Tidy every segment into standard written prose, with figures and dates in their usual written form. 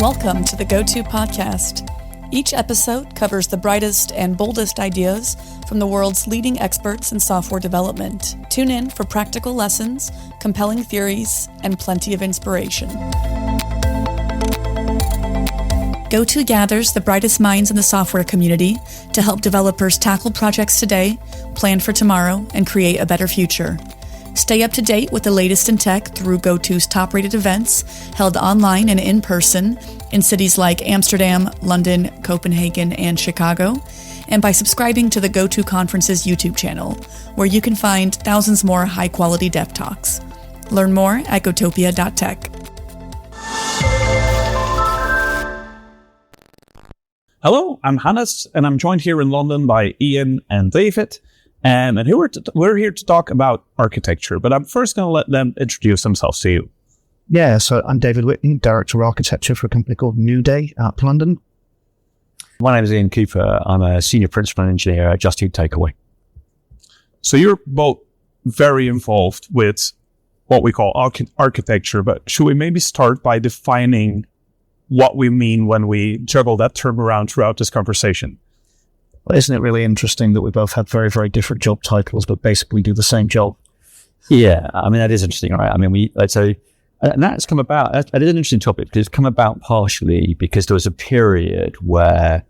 Welcome to the GOTO podcast. Each episode covers the brightest and boldest ideas from the world's leading experts in software development. Tune in for practical lessons, compelling theories, and plenty of inspiration. GOTO gathers the brightest minds in the software community to help developers tackle projects today, plan for tomorrow, and create a better future. Stay up to date with the latest in tech through GOTO's top-rated events held online and in person in cities like Amsterdam, London, Copenhagen, and Chicago, and by subscribing to the GOTO Conference's YouTube channel, where you can find thousands more high-quality dev talks. Learn more at gotopia.tech. Hello, I'm Hannes, and I'm joined here in London by Ian and David. And we're here to talk about architecture, but I'm first going to let them introduce themselves to you. Yeah, so I'm David Whitney, Director of Architecture for a company called NewDay out of London. My name is Ian Cooper. I'm a Senior Principal Engineer at Just Eat Takeaway. So you're both very involved with what we call architecture, but should we maybe start by defining what we mean when we juggle that term around throughout this conversation? Well, isn't it really interesting that we both have very, very different job titles, but basically do the same job? Yeah, I mean, that is interesting, right? I mean, and that's come about, that is an interesting topic because it's come about partially because there was a period where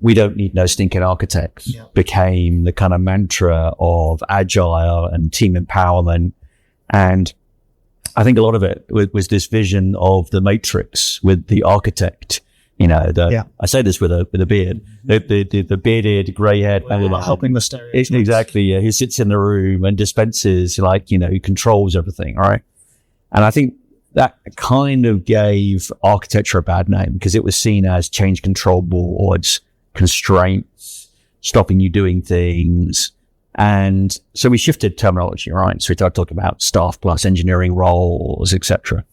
we don't need no stinking architects became the kind of mantra of agile and team empowerment. And I think a lot of it was this vision of the matrix with the architect. You know, I say this with a beard, the bearded, grey-haired man. Helping the stereotypes. Exactly, yeah. Who sits in the room and dispenses, who controls everything, right? And I think that kind of gave architecture a bad name because it was seen as change control boards, constraints, stopping you doing things. And so we shifted terminology, right? So we started talking about staff plus engineering roles, etc.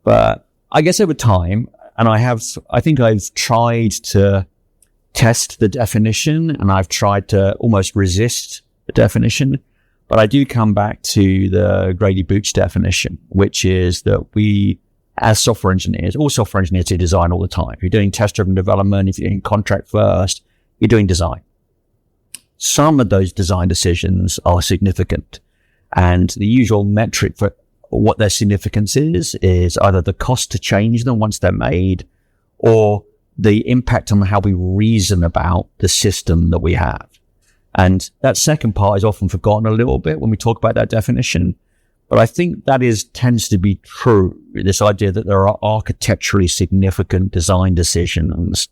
But I guess over time, and I think I've tried to test the definition and I've tried to almost resist the definition, but I do come back to the Grady Booch definition, which is that we, as software engineers, all software engineers do design all the time. If you're doing test-driven development, if you're doing contract first, you're doing design. Some of those design decisions are significant, and the usual metric for what their significance is either the cost to change them once they're made or the impact on how we reason about the system that we have. And that second part is often forgotten a little bit when we talk about that definition. But I think that tends to be true, this idea that there are architecturally significant design decisions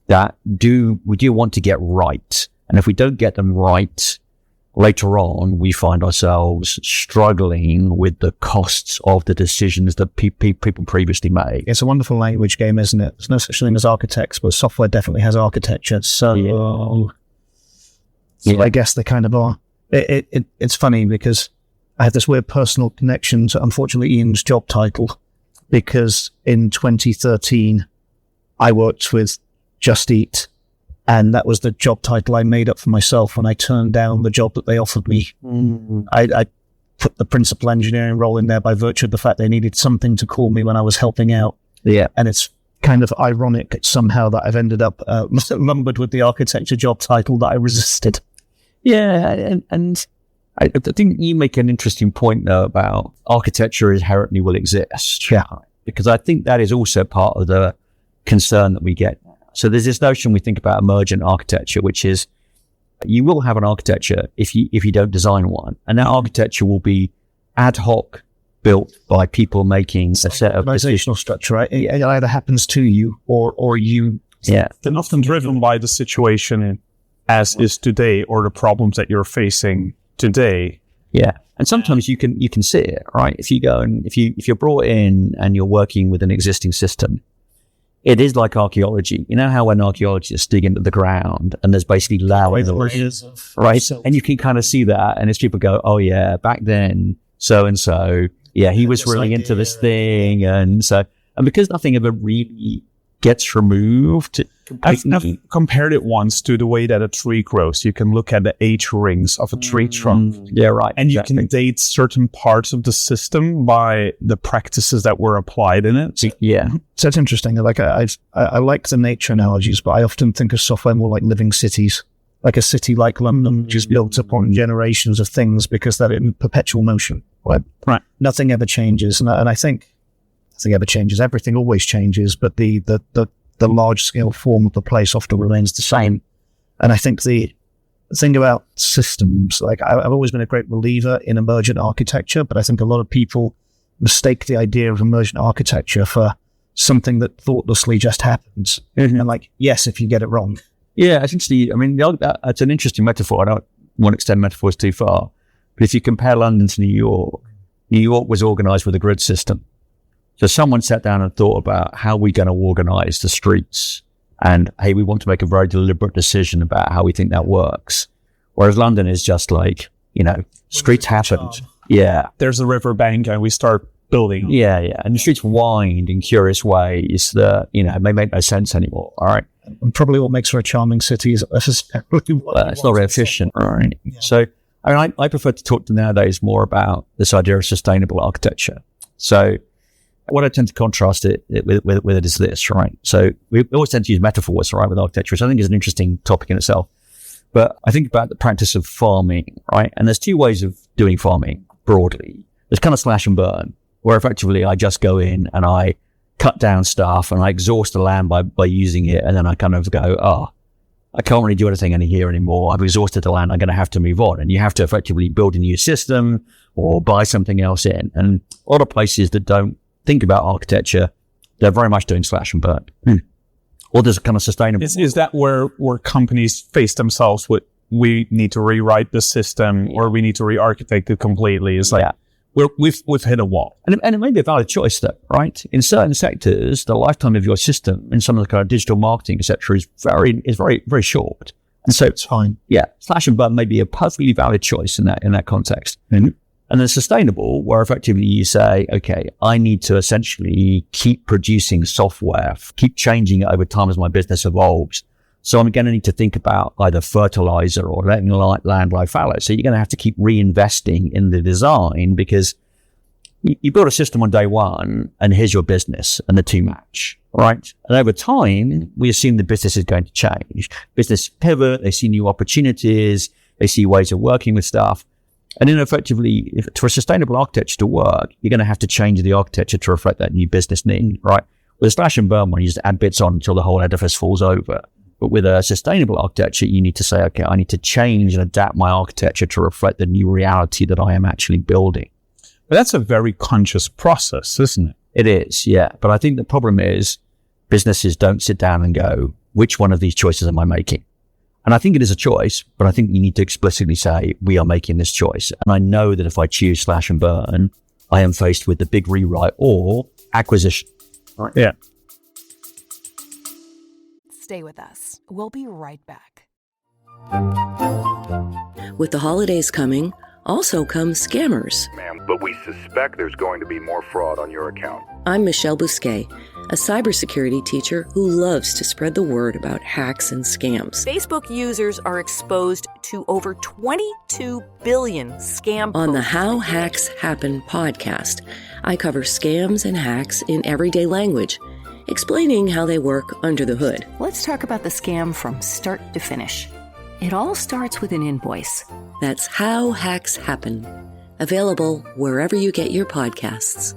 that we do want to get right. And if we don't get them right, later on, we find ourselves struggling with the costs of the decisions that people previously made. It's a wonderful language game, isn't it? There's no such thing as architects, but software definitely has architecture. So I guess they kind of are. It's funny because I have this weird personal connection to, unfortunately, Ian's job title, because in 2013, I worked with Just Eat. And that was the job title I made up for myself when I turned down the job that they offered me. Mm-hmm. I put the principal engineering role in there by virtue of the fact they needed something to call me when I was helping out. Yeah. And it's kind of ironic somehow that I've ended up lumbered with the architecture job title that I resisted. Yeah. And I think you make an interesting point, though, about architecture inherently will exist. Yeah. Because I think that is also part of the concern that we get. So there's this notion we think about emergent architecture, which is you will have an architecture if you don't design one, and that architecture will be ad hoc built by people making a set of organizational structure, right? It either happens to you or you. Yeah. And often driven by the situation as is today or the problems that you're facing today. Yeah. And sometimes you can see it, right? If you go and if you're brought in and you're working with an existing system, it is like archaeology. You know how when archaeologists dig into the ground and there's basically layers, right? And you can kind of see that, and as people go, oh yeah, back then, so-and-so, yeah, he was really into this thing. And because nothing ever really gets removed. I've compared it once to the way that a tree grows. You can look at the age rings of a tree trunk. Yeah, right. And you can date certain parts of the system by the practices that were applied in it. Yeah. So it's interesting. Like I like the nature analogies, but I often think of software more like living cities. Like a city like London, which is built upon generations of things because they're in perpetual motion. Right. Nothing ever changes. And I think nothing ever changes. Everything always changes, but the large scale form of the place often remains the same. And I think the thing about systems, like I've always been a great believer in emergent architecture, but I think a lot of people mistake the idea of emergent architecture for something that thoughtlessly just happens. Mm-hmm. And like, yes, if you get it wrong. Yeah, essentially, I mean, that's an interesting metaphor. I don't want to extend metaphors too far. But if you compare London to New York was organized with a grid system. So someone sat down and thought about how we're going to organize the streets. And, hey, we want to make a very deliberate decision about how we think that works. Whereas London is just like, streets happened. Yeah. There's a riverbank and we start building. Yeah, yeah. And the streets wind in curious ways that, may make no sense anymore. All right. And probably what makes for a charming city is necessarily it's not very efficient, right? Yeah. So, I prefer to talk to nowadays more about this idea of sustainable architecture. So, what I tend to contrast it with it is this, right? So, we always tend to use metaphors, right, with architecture, which I think is an interesting topic in itself. But I think about the practice of farming, right? And there's two ways of doing farming broadly. There's kind of slash and burn, where effectively I just go in and I cut down stuff and I exhaust the land by using it. And then I kind of go, I can't really do anything here anymore. I've exhausted the land. I'm going to have to move on. And you have to effectively build a new system or buy something else in. And a lot of places that don't think about architecture, they're very much doing slash and burn. Or there's a kind of sustainable. Is that where companies face themselves with, we need to rewrite the system or we need to re-architect it completely? It's like, we've hit a wall. And it may be a valid choice though, right? In certain sectors, the lifetime of your system in some of the kind of digital marketing, etc., is very, very short. And so it's fine. Yeah. Slash and burn may be a perfectly valid choice in that context. Mm-hmm. And then sustainable, where effectively you say, okay, I need to essentially keep producing software, keep changing it over time as my business evolves. So I'm going to need to think about either fertilizer or letting land lie fallow. So you're going to have to keep reinvesting in the design because you build a system on day one and here's your business and the two match, right? And over time, we assume the business is going to change. Business pivot, they see new opportunities, they see ways of working with stuff. And then effectively, for a sustainable architecture to work, you're going to have to change the architecture to reflect that new business need, right? With a slash and burn one, you just add bits on until the whole edifice falls over. But with a sustainable architecture, you need to say, okay, I need to change and adapt my architecture to reflect the new reality that I am actually building. But that's a very conscious process, isn't it? It is, yeah. But I think the problem is businesses don't sit down and go, which one of these choices am I making? And I think it is a choice, but I think you need to explicitly say, we are making this choice. And I know that if I choose slash and burn, I am faced with the big rewrite or acquisition. Right. Yeah. Stay with us. We'll be right back. With the holidays coming, also come scammers. Ma'am, but we suspect there's going to be more fraud on your account. I'm Michelle Bousquet, a cybersecurity teacher who loves to spread the word about hacks and scams. Facebook users are exposed to over 22 billion scam On the posts. How Hacks Happen podcast, I cover scams and hacks in everyday language, explaining how they work under the hood. Let's talk about the scam from start to finish. It all starts with an invoice. That's How Hacks Happen. Available wherever you get your podcasts.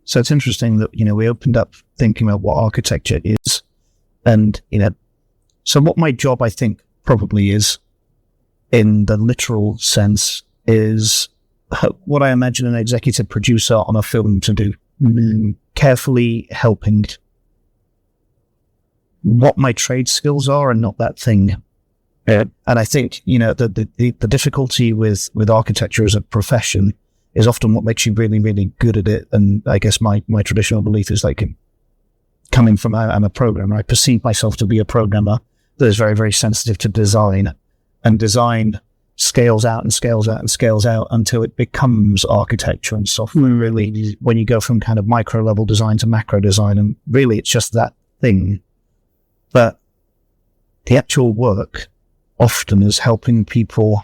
So it's interesting that, we opened up thinking about what architecture is. And, so what my job, I think, probably is, in the literal sense, is what I imagine an executive producer on a film to do. Carefully helping what my trade skills are and not that thing. And I think, the difficulty with architecture as a profession is often what makes you really, really good at it. And I guess my traditional belief is like coming from, I'm a programmer. I perceive myself to be a programmer that is very, very sensitive to design, and design scales out and scales out and scales out until it becomes architecture and software, really, when you go from kind of micro level design to macro design. And really, it's just that thing. But the actual work often is helping people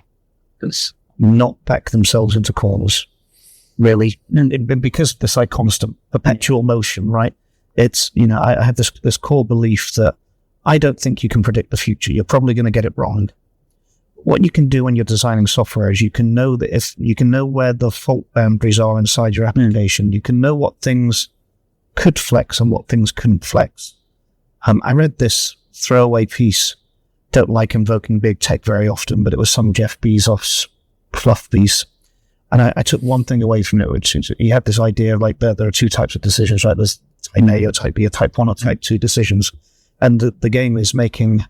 not back themselves into corners, really. And because of this like constant perpetual motion, right? It's, I have this core belief that I don't think you can predict the future. You're probably going to get it wrong. What you can do when you're designing software is you can know that if you can know where the fault boundaries are inside your application, you can know what things could flex and what things couldn't flex. I read this throwaway piece. Don't like invoking big tech very often, but it was some Jeff Bezos fluff piece. And I took one thing away from it, which is he had this idea of like there are two types of decisions, right? There's type A or type B or type 1 or type 2 decisions. And the game is making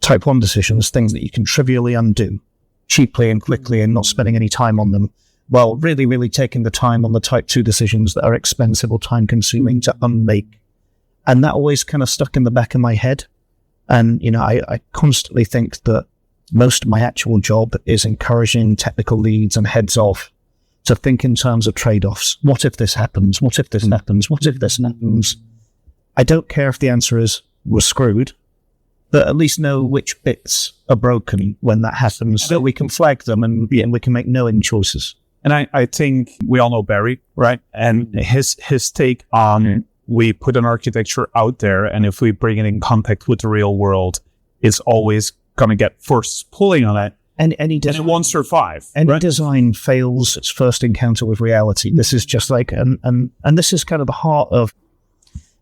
type 1 decisions, things that you can trivially undo cheaply and quickly and not spending any time on them, while really, really taking the time on the type 2 decisions that are expensive or time consuming to unmake. And that always kind of stuck in the back of my head. And, I constantly think that most of my actual job is encouraging technical leads and heads off to think in terms of trade-offs. What if this happens? What if this happens? What if this happens? I don't care if the answer is we're screwed, but at least know which bits are broken when that happens so we can flag them and we can make knowing choices. And I think we all know Barry, right? And his take on we put an architecture out there, and if we bring it in contact with the real world, it's always going to get force pulling on it. And it won't survive. Any design fails its first encounter with reality. This is just like, and this is kind of the heart of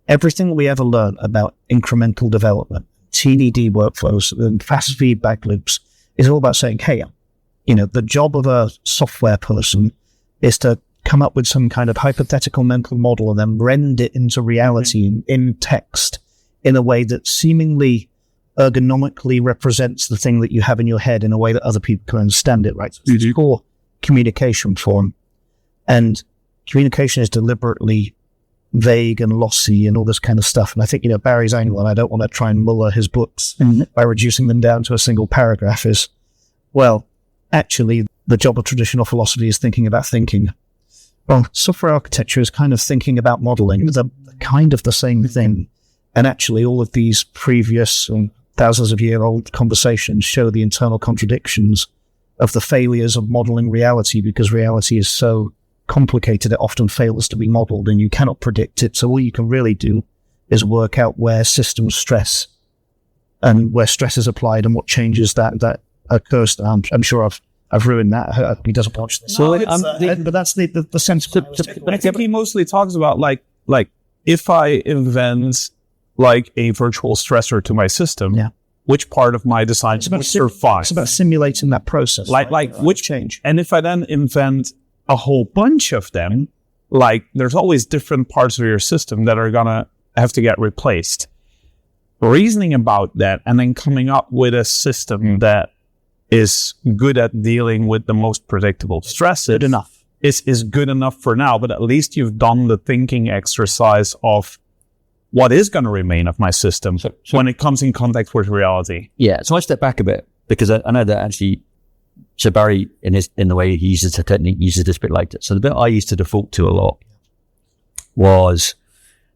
everything we ever learn about incremental development, TDD workflows, and fast feedback loops is all about saying, hey, the job of a software person is to come up with some kind of hypothetical mental model and then rend it into reality in text in a way that seemingly ergonomically represents the thing that you have in your head in a way that other people can understand it, right? So it's core communication form. And communication is deliberately vague and lossy and all this kind of stuff. And I think, Barry's angle, and I don't want to try and muller his books by reducing them down to a single paragraph, is, well, actually, the job of traditional philosophy is thinking about thinking. Well, software architecture is kind of thinking about modeling. They're kind of the same thing. And actually, all of these previous thousands of year old conversations show the internal contradictions of the failures of modeling reality, because reality is so complicated, it often fails to be modeled and you cannot predict it. So all you can really do is work out where systems stress and where stress is applied and what changes that occurs. I'm sure I've ruined that. I hope he doesn't watch this. So but that's the sense. But I think he mostly talks about like if I invent like a virtual stressor to my system, which part of my design would survive? It's about simulating that process. Which change? And if I then invent a whole bunch of them, there's always different parts of your system that are gonna have to get replaced. Reasoning about that and then coming up with a system that is good at dealing with the most predictable stresses. Good enough. Is good enough for now, but at least you've done the thinking exercise of what is going to remain of my system when it comes in contact with reality. Yeah, so I step back a bit because I know that actually, so Barry, in the way he uses the technique, uses this bit like that. So the bit I used to default to a lot was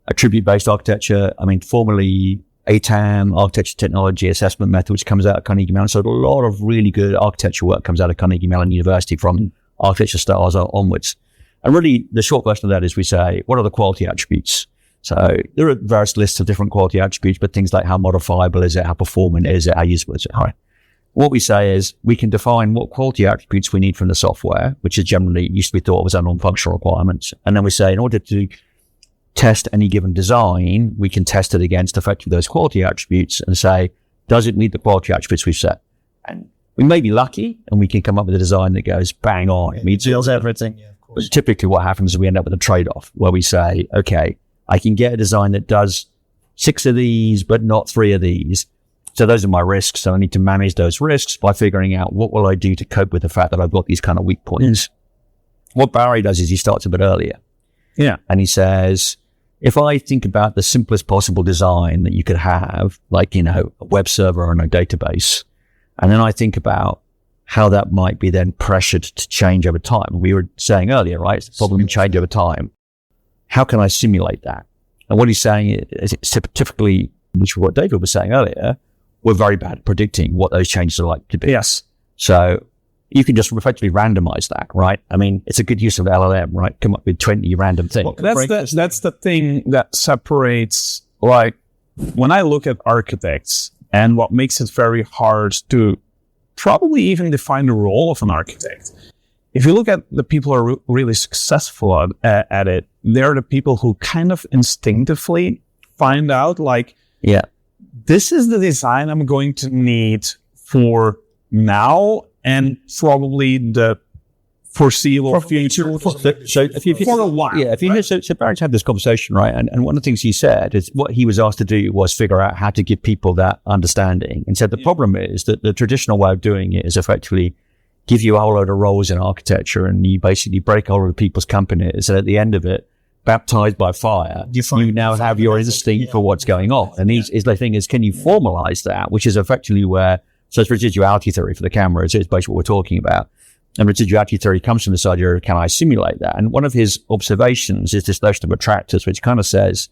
attribute-based architecture. I mean, formerly ATAM, architecture technology assessment method, which comes out of Carnegie Mellon. So a lot of really good architecture work comes out of Carnegie Mellon University from architecture styles onwards. And really, the short version of that is we say, what are the quality attributes? So there are various lists of different quality attributes, but things like how modifiable is it, how performant is it, how usable is it, right? What we say is we can define what quality attributes we need from the software, which is generally used to be thought of as our non-functional requirements. And then we say in order to test any given design, we can test it against effectively those quality attributes and say, does it meet the quality attributes we've set? And we may be lucky and we can come up with a design that goes bang on. It meets everything. Yeah, of course. But typically what happens is we end up with a trade-off where we say, okay, I can get a design that does 6 of these, but not 3 of these. So those are my risks. So I need to manage those risks by figuring out what will I do to cope with the fact that I've got these kind of weak points. What Barry does is he starts a bit earlier. Yeah. And he says, if I think about the simplest possible design that you could have, like, a web server and a database, and then I think about how that might be then pressured to change over time. We were saying earlier, right? It's the problem change over time. How can I simulate that? And what he's saying is it's typically, which is what David was saying earlier, we're very bad at predicting what those changes are likely to be. Yes. So you can just effectively randomize that, right? I mean, it's a good use of LLM, right? Come up with 20 random things. Well, that's the thing that separates, like, when I look at architects and what makes it very hard to probably even define the role of an architect. If you look at the people who are really successful at it, they're the people who kind of instinctively find out, like, this is the design I'm going to need for now and probably the foreseeable future for a while. Yeah, if you hear, so Barry's had this conversation, right? And one of the things he said is what he was asked to do was figure out how to give people that understanding. And said the problem is that the traditional way of doing it is effectively give you a whole load of roles in architecture and you basically break a whole load of people's companies. And at the end of it, baptized by fire, you now have your instinct for what's going on. And the thing is, can you formalize that? Which is effectively where, so it's residuality theory for the camera. It's basically what we're talking about. And residuality theory comes from this idea of, can I simulate that? And one of his observations is this notion of attractors, which kind of says,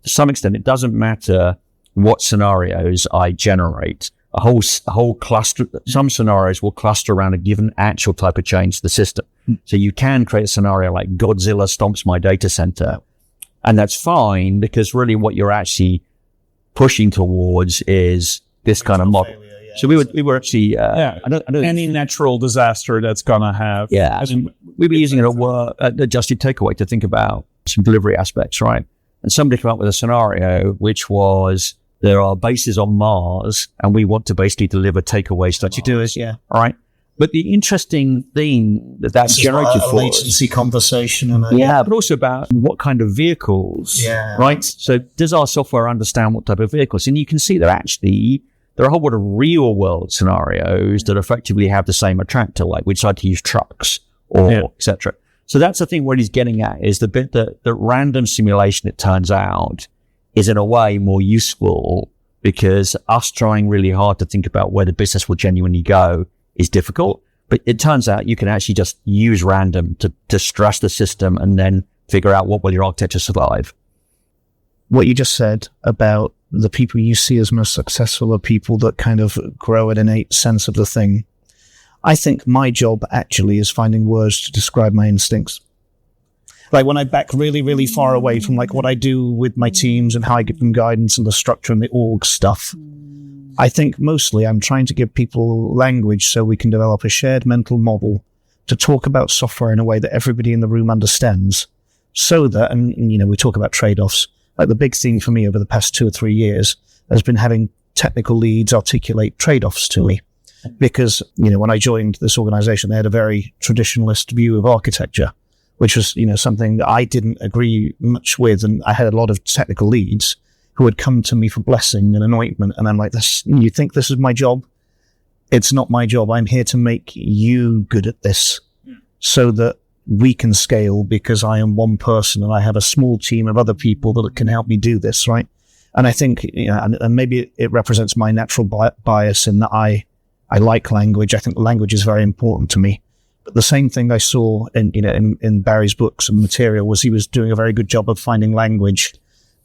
to some extent, it doesn't matter what scenarios I generate. A whole cluster, some scenarios will cluster around a given actual type of change to the system. So you can create a scenario like Godzilla stomps my data center. And that's fine because really what you're actually pushing towards is this kind of model. So we were actually, I don't any natural disaster that's gonna have. Yeah. I mean, we were using it at Adjusted Takeaway to think about some delivery aspects, right? And somebody came up with a scenario which was, there are bases on Mars and we want to basically deliver takeaways to Mars. You do is, yeah. All right. But the interesting thing that's generated for latency conversation. And but also about what kind of vehicles, right? So does our software understand what type of vehicles? And you can see that actually there are a whole lot of real world scenarios that effectively have the same attractor, like we decide to use trucks or etc. So that's the thing what he's getting at is the bit that random simulation, it turns out, is in a way more useful because us trying really hard to think about where the business will genuinely go is difficult. But it turns out you can actually just use random to stress the system and then figure out what will your architecture survive. What you just said about the people you see as most successful are people that kind of grow an innate sense of the thing. I think my job actually is finding words to describe my instincts. Like when I back really, really far away from like what I do with my teams and how I give them guidance and the structure and the org stuff, I think mostly I'm trying to give people language so we can develop a shared mental model to talk about software in a way that everybody in the room understands so that, and you know, we talk about trade-offs. Like the big thing for me over the past 2 or 3 years has been having technical leads articulate trade-offs to me. Because, you know, when I joined this organization, they had a very traditionalist view of architecture, which was, you know, something that I didn't agree much with. And I had a lot of technical leads who would come to me for blessing and anointment. And I'm like, this, you think this is my job? It's not my job. I'm here to make you good at this so that we can scale because I am one person and I have a small team of other people that can help me do this, right? And I think, you know, and maybe it represents my natural bias in that I like language. I think language is very important to me. But the same thing I saw in Barry's books and material was he was doing a very good job of finding language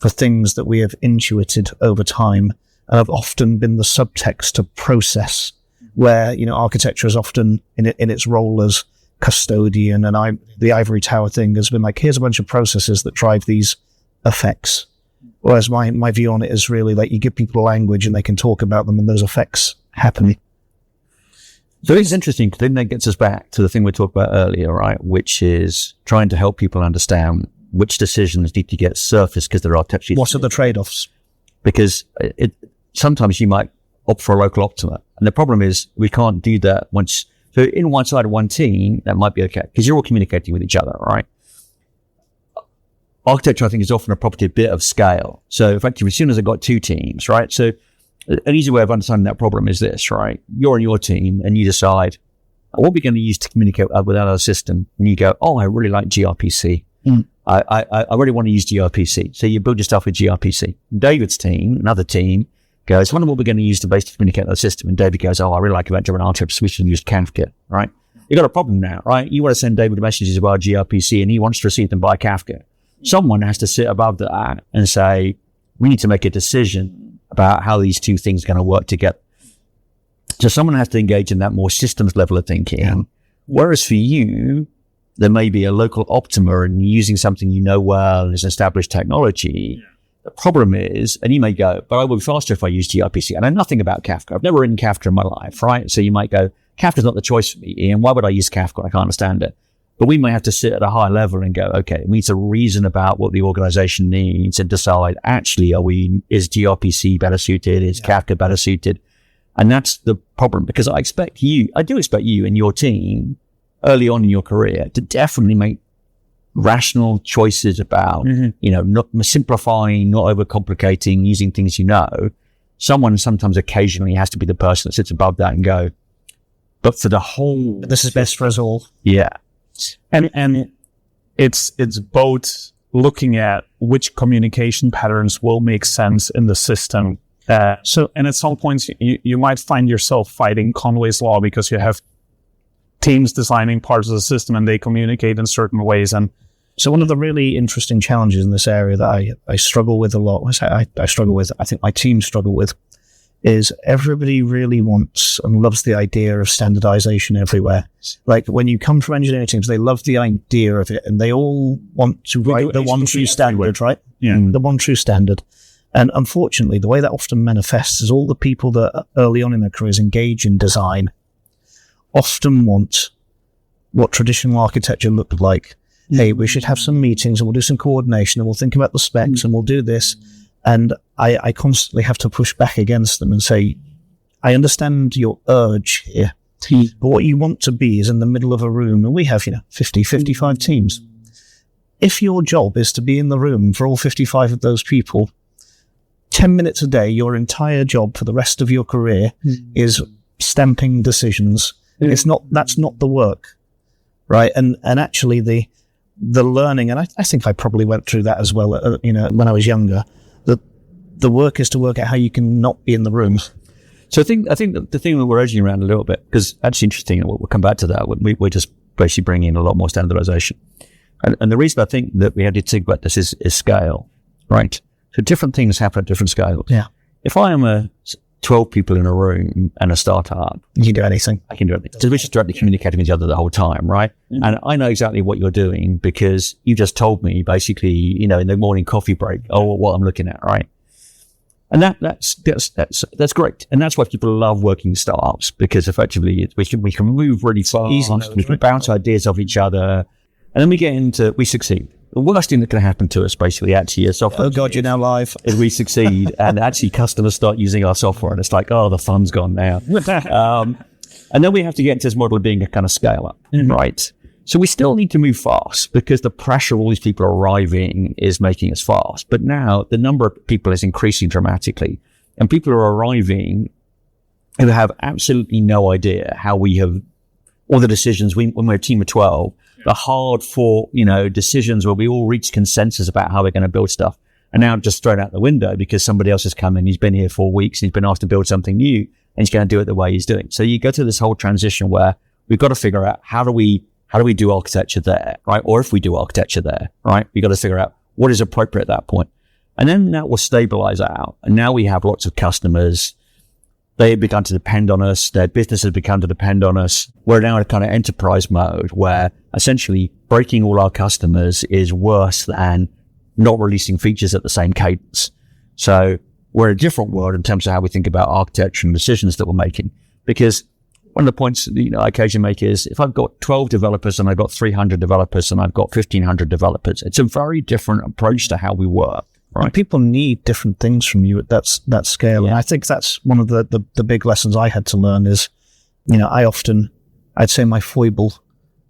for things that we have intuited over time and have often been the subtext of process, where, you know, architecture is often in its role as custodian, and the ivory tower thing has been like, here's a bunch of processes that drive these effects. Whereas my view on it is really like you give people a language and they can talk about them and those effects happen. So it's interesting because then that gets us back to the thing we talked about earlier, right? Which is trying to help people understand which decisions need to get surfaced because there are technical. What are the trade-offs? Because sometimes you might opt for a local optima. And the problem is we can't do that once. So in one side of one team, that might be okay because you're all communicating with each other, right? Architecture, I think, is often a property of bit of scale. So effectively, as soon as I've got 2 teams, right? So an easy way of understanding that problem is this, right? You're on your team and you decide, what are we going to use to communicate with our system? And you go, oh, I really like gRPC. I really want to use gRPC. So you build your stuff with gRPC. David's team, another team, goes, what are we going to use to basically communicate the system? And David goes, I really like event-driven architecture, so we should use Kafka, right? You got a problem now, right? You want to send David messages via gRPC and he wants to receive them by Kafka. Someone has to sit above that and say, we need to make a decision about how these two things are going to work together. So someone has to engage in that more systems level of thinking. Yeah. Whereas for you, there may be a local optima and using something you know well and is an established technology. Yeah. The problem is, and you may go, but I will be faster if I use gRPC. I know nothing about Kafka. I've never written Kafka in my life, right? So you might go, Kafka's not the choice for me, Ian. Why would I use Kafka? I can't understand it. But we may have to sit at a high level and go, okay, we need to reason about what the organization needs and decide, actually, is gRPC better suited? Is Kafka better suited? And that's the problem, because I do expect you and your team early on in your career to definitely make rational choices about, not simplifying, not overcomplicating, using things you know. Someone sometimes occasionally has to be the person that sits above that and go, but for the whole... This is best for us all. Yeah. And it's both looking at which communication patterns will make sense in the system. And at some points, you might find yourself fighting Conway's Law because you have teams designing parts of the system and they communicate in certain ways. And so one of the really interesting challenges in this area that I struggle with a lot, I struggle with, I think my team struggle with, is everybody really wants and loves the idea of standardization everywhere. Like when you come from engineering teams, they love the idea of it and they all want to write the one true standard, right? Yeah. The one true standard. And unfortunately, the way that often manifests is all the people that early on in their careers engage in design often want what traditional architecture looked like. Hey, we should have some meetings and we'll do some coordination and we'll think about the specs and we'll do this. And I constantly have to push back against them and say, I understand your urge here, but what you want to be is in the middle of a room. And we have, 50, 55 teams. If your job is to be in the room for all 55 of those people, 10 minutes a day, your entire job for the rest of your career is stamping decisions. That's not the work, right? And actually the learning, and I think I probably went through that as well, when I was younger. The work is to work out how you can not be in the room. So I think the thing that we're edging around a little bit, because that's interesting, and we'll come back to that. We're just basically bringing in a lot more standardization. And the reason I think that we had to think about this is scale, right? So different things happen at different scales. Yeah. If I am 12 people in a room and a startup, you can do anything. I can do anything. So we're just directly communicating with each other the whole time, right? Mm-hmm. And I know exactly what you're doing because you just told me basically, in the morning coffee break, what I'm looking at, right? And that's great. And that's why people love working with startups, because effectively we can move really fast. We can bounce ideas off each other. And then we succeed. The worst thing that can happen to us, basically, actually, is software. Oh God, you're now live. Is we succeed, and actually customers start using our software, and it's like, the fun's gone now. And then we have to get into this model of being a kind of scale up, right? So we still need to move fast because the pressure of all these people arriving is making us fast. But now the number of people is increasing dramatically, and people are arriving who have absolutely no idea how we have all the decisions. When we're a team of 12, the hard fought, decisions where we all reach consensus about how we're going to build stuff are now just thrown out the window because somebody else has come in. He's been here 4 weeks and he's been asked to build something new and he's going to do it the way he's doing. So you go to this whole transition where we've got to figure out how do we do architecture there, right? Or if we do architecture there, right? We've got to figure out what is appropriate at that point. And then that will stabilize out. And now we have lots of customers. They've begun to depend on us. Their business has begun to depend on us. We're now in a kind of enterprise mode where essentially breaking all our customers is worse than not releasing features at the same cadence. So we're in a different world in terms of how we think about architecture and decisions that we're making. Because one of the points that, I occasionally make is if I've got 12 developers and I've got 300 developers and I've got 1,500 developers, it's a very different approach to how we work. Right. And people need different things from you at that scale. Yeah. And I think that's one of the big lessons I had to learn is, I'd say my foible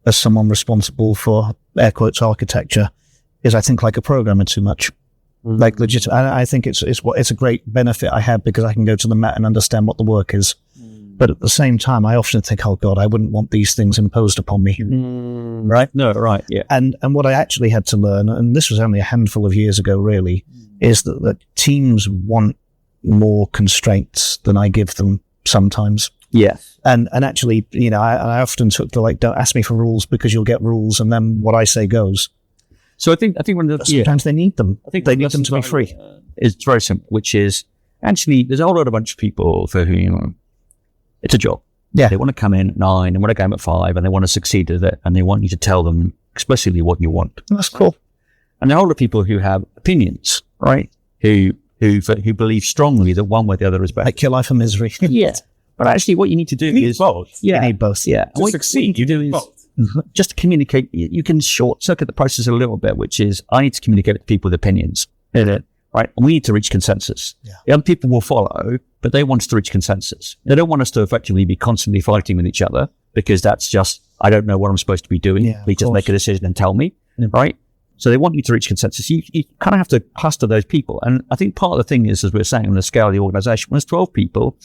as someone responsible for air quotes architecture is I think like a programmer too much. Mm-hmm. Like legit. I think it's a great benefit I have because I can go to the mat and understand what the work is. But at the same time, I often think, oh God, I wouldn't want these things imposed upon me. Right? No, right, yeah. And what I actually had to learn, and this was only a handful of years ago really, is that teams want, more constraints than I give them sometimes. Yeah. And actually, I often took the, don't ask me for rules because you'll get rules, and then what I say goes. So I think one of the sometimes they need them. I think they need them to be free. It's very simple, which is actually there's a whole lot of bunch of people for whom it's a job. Yeah, they want to come in at 9 and want to go home at 5, and they want to succeed at it, and they want you to tell them explicitly what you want. That's cool. And there are a lot of people who have opinions, right? Who believe strongly that one way or the other is better. Like your life of misery. Yeah. But actually, what you need to do is both. Yeah, you need both. Yeah, to succeed, you do both. Just to communicate. You can short circuit the process a little bit, which is I need to communicate with people with opinions, right? And we need to reach consensus. Yeah. The other people will follow, but they want us to reach consensus. They don't want us to effectively be constantly fighting with each other because that's just I don't know what I'm supposed to be doing. Yeah, Please just make a decision and tell me, right? So they want you to reach consensus. You kind of have to cluster those people. And I think part of the thing is, as we were saying, on the scale of the organization, when there's 12 people,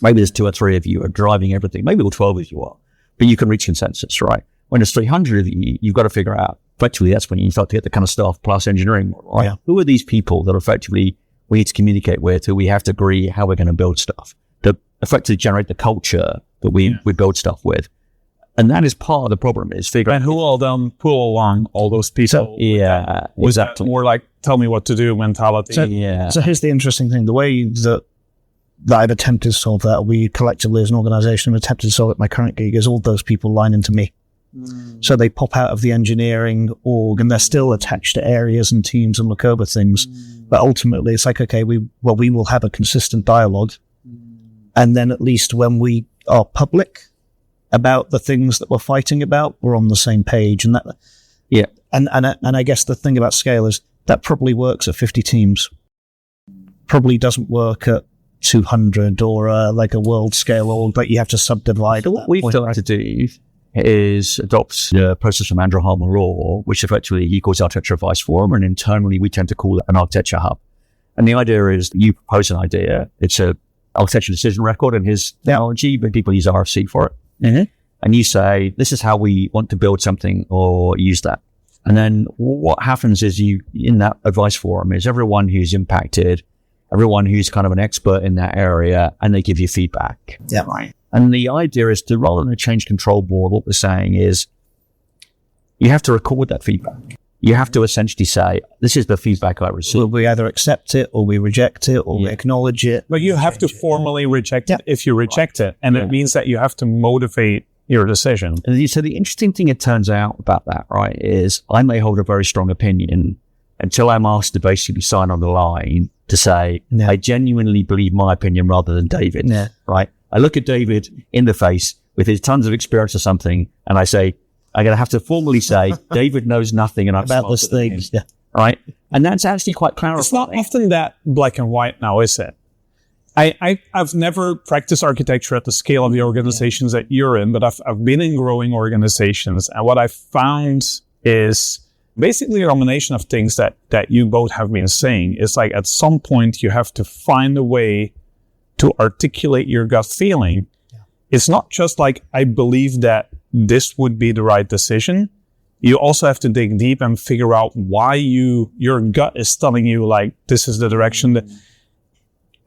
maybe there's 2 or 3 of you are driving everything. Maybe all 12 of you are, but you can reach consensus, right? When there's 300 of you, you've got to figure out, effectively, that's when you start to get the kind of staff plus engineering model, right? Yeah. Who are these people that effectively we need to communicate with, who we have to agree how we're going to build stuff, to effectively generate the culture that we build stuff with. And that is part of the problem, is figuring out. And who will then pull along all those people? So, yeah. Was that more like, tell me what to do mentality? So here's the interesting thing. The way that I've attempted to solve that, we collectively as an organization have attempted to solve it at my current gig, is all those people line into me. So they pop out of the engineering org and they're still attached to areas and teams and look over things. But ultimately it's like, okay, we will have a consistent dialogue. And then at least when we are public about the things that we're fighting about, we're on the same page. And that, yeah. And I guess the thing about scale is that probably works at 50 teams. Probably doesn't work at 200 or like a world scale org, but you have to subdivide. So what we've tried to do is adopt the process from Andrew Hartman Law, which effectively he calls Architecture Advice Forum, and internally we tend to call it an architecture hub. And the idea is you propose an idea. It's a architecture decision record in his technology, but people use RFC for it. Mm-hmm. And you say, this is how we want to build something or use that. And then what happens is in that advice forum is everyone who's impacted, everyone who's kind of an expert in that area, and they give you feedback. Yeah. Right. And the idea is to, rather than a change control board, what we're saying is you have to record that feedback. You have to essentially say, this is the feedback I received. Well, we either accept it or we reject it or we acknowledge it. But you have to formally reject it if you reject it. And it means that you have to motivate your decision. And so the interesting thing it turns out about that, right, is I may hold a very strong opinion until I'm asked to basically sign on the line to say, I genuinely believe my opinion rather than David's, right? I look at David in the face with his tons of experience or something, and I say, I'm going to have to formally say, David knows nothing and I'm about this thing, right? And that's actually quite clarifying. It's not often that black and white now, is it? I've never practiced architecture at the scale of the organizations that you're in, but I've been in growing organizations, and what I've found is basically a combination of things that you both have been saying. It's like at some point you have to find a way to articulate your gut feeling. It's not just like, I believe that this would be the right decision. You also have to dig deep and figure out why your gut is telling you like, this is the direction that,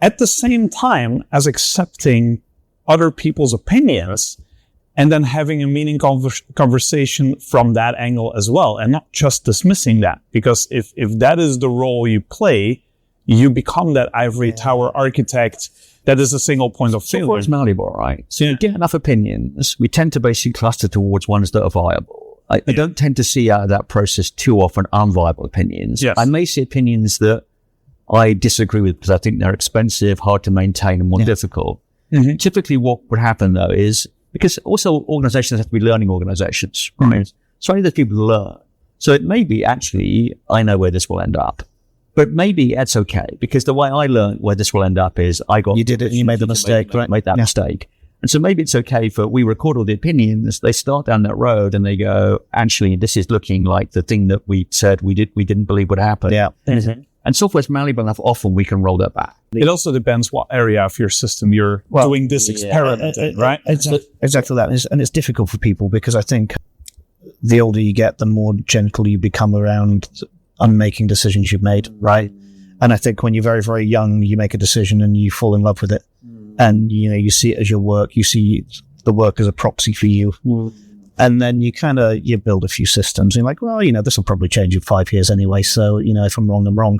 at the same time as accepting other people's opinions and then having a meaningful conversation from that angle as well, and not just dismissing that. Because if that is the role you play, you become that ivory tower architect that is a single point of failure. It's malleable, right? So you get enough opinions, we tend to basically cluster towards ones that are viable. I don't tend to see out of that process too often unviable opinions. Yes. I may see opinions that I disagree with because I think they're expensive, hard to maintain, and more difficult. Mm-hmm. Typically what would happen though is, because also organizations have to be learning organizations, right? Mm-hmm. So I need those people to learn. So it may be actually, I know where this will end up. But maybe that's okay, because the way I learned where this will end up is you did it, you made the mistake, right? Made that mistake. And so maybe it's okay we record all the opinions, they start down that road and they go, actually, this is looking like the thing that we said we didn't believe would happen. Yeah. Mm-hmm. And software's malleable enough, often we can roll that back. It also depends what area of your system you're doing this experiment in, right? Exactly that. And it's difficult for people because I think the older you get, the more gentle you become around unmaking decisions you've made, right? And I think when you're very, very young, you make a decision and you fall in love with it. And, you see it as your work. You see the work as a proxy for you. And then you build a few systems. And you're like, well, this will probably change in 5 years anyway. So, if I'm wrong, I'm wrong.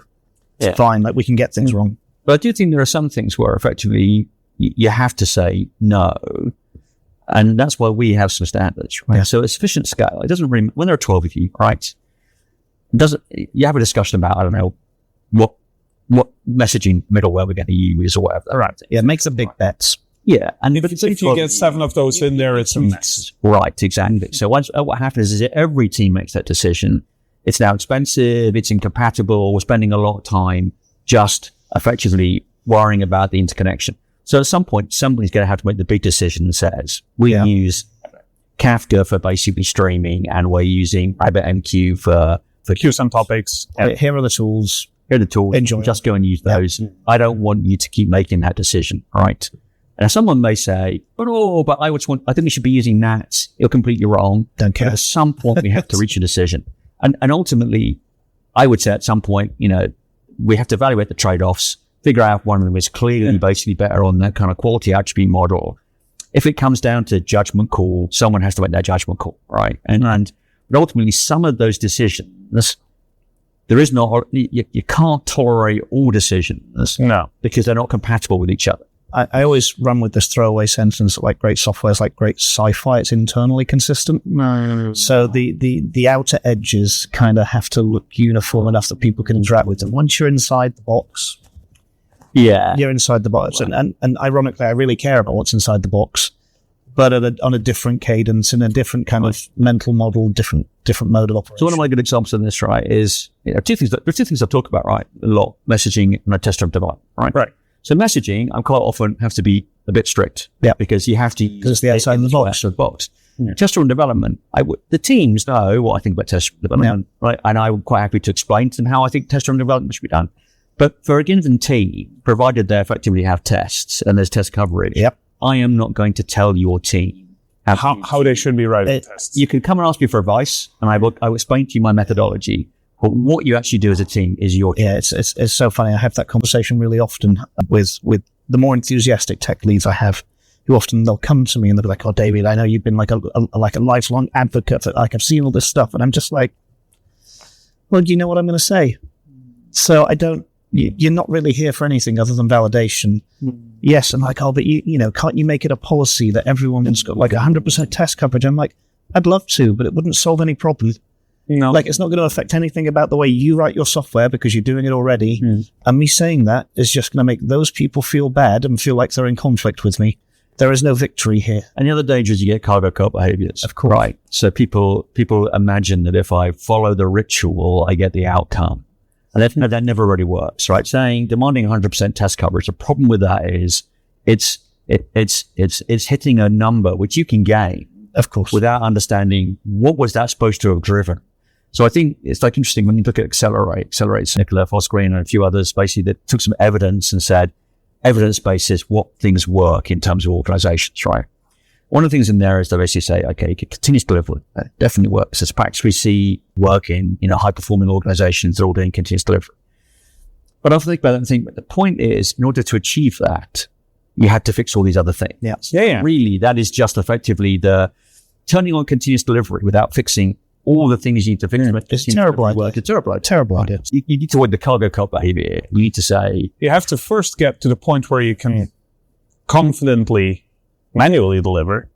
It's fine. Like, we can get things wrong. But I do think there are some things where effectively you have to say no. And that's why we have some standards, right? Yeah. So a sufficient scale. It doesn't really, when there are 12 of you, right? You have a discussion about, I don't know, what messaging middleware we're going to use or whatever. Right. Yeah, make some big bets. Yeah. And if you get 7 of those in there, it's a mess. Right, exactly. So what happens is that every team makes that decision. It's now expensive, it's incompatible, we're spending a lot of time just effectively worrying about the interconnection. So at some point, somebody's going to have to make the big decision that says, we use Kafka for basically streaming, and we're using RabbitMQ for queues and topics. Here are the tools. Here are the tools. Enjoy. Just go and use those. I don't want you to keep making that decision, right? And someone may say, but I think we should be using NATs. You're completely wrong. Don't care. But at some point, we have to reach a decision. And ultimately, I would say at some point, we have to evaluate the trade-offs, figure out one of them is clearly basically better on that kind of quality attribute model. If it comes down to judgment call, someone has to make that judgment call, right? But ultimately, some of those decisions, there is not, you can't tolerate all decisions. No. Because they're not compatible with each other. I always run with this throwaway sentence, like great software is like great sci-fi. It's internally consistent. So the outer edges kind of have to look uniform enough that people can interact with them. Once you're inside the box, you're inside the box. And ironically, I really care about what's inside the box, but on a different cadence, in a different kind of mental model, different mode of operation. So one of my good examples of this, right, is there's two things I've talked about, right, a lot: messaging and a test-driven development, right? Right. So messaging, I quite often have to be a bit strict, because you have to use it's the outside of the box. Yeah. Test-driven development, the teams know what I think about test-driven development, right? And I'm quite happy to explain to them how I think test-driven development should be done. But for a given team, provided they effectively have tests and there's test coverage, I am not going to tell your team how they should be writing tests. You can come and ask me for advice, and I will explain to you my methodology. But what you actually do as a team is your team. Yeah, it's so funny. I have that conversation really often with the more enthusiastic tech leads I have, who often they'll come to me and they'll be like, "Oh, David, I know you've been like a lifelong advocate. Like I've seen all this stuff," and I'm just like, "Well, do you know what I'm going to say?" So I don't. You're not really here for anything other than validation. Yes, and like, oh, but can't you make it a policy that everyone's got like 100% test coverage? I'm like, I'd love to, but it wouldn't solve any problem. No. Like, it's not going to affect anything about the way you write your software because you're doing it already. And me saying that is just going to make those people feel bad and feel like they're in conflict with me. There is no victory here. And the other danger is you get cargo cult behaviors. Of course. Right. So people imagine that if I follow the ritual, I get the outcome. And that never really works, right? Demanding 100% test coverage. The problem with that is it's hitting a number which you can gain, of course, without understanding what was that supposed to have driven. So I think it's like interesting when you look at Accelerate, Nicola Fosgreen and a few others, basically that took some evidence and said, evidence-based is what things work in terms of organizations, right? One of the things in there is they basically say, okay, continuous delivery definitely works. It's practice we see work in high-performing organizations. They're all doing continuous delivery. But I think about that and think, the point is, in order to achieve that, you had to fix all these other things. Yeah. Really, that is just effectively the turning on continuous delivery without fixing all the things you need to fix. It's terrible idea. It's a terrible idea. You need to avoid the cargo cult behavior. You need to say... You have to first get to the point where you can confidently manually deliver,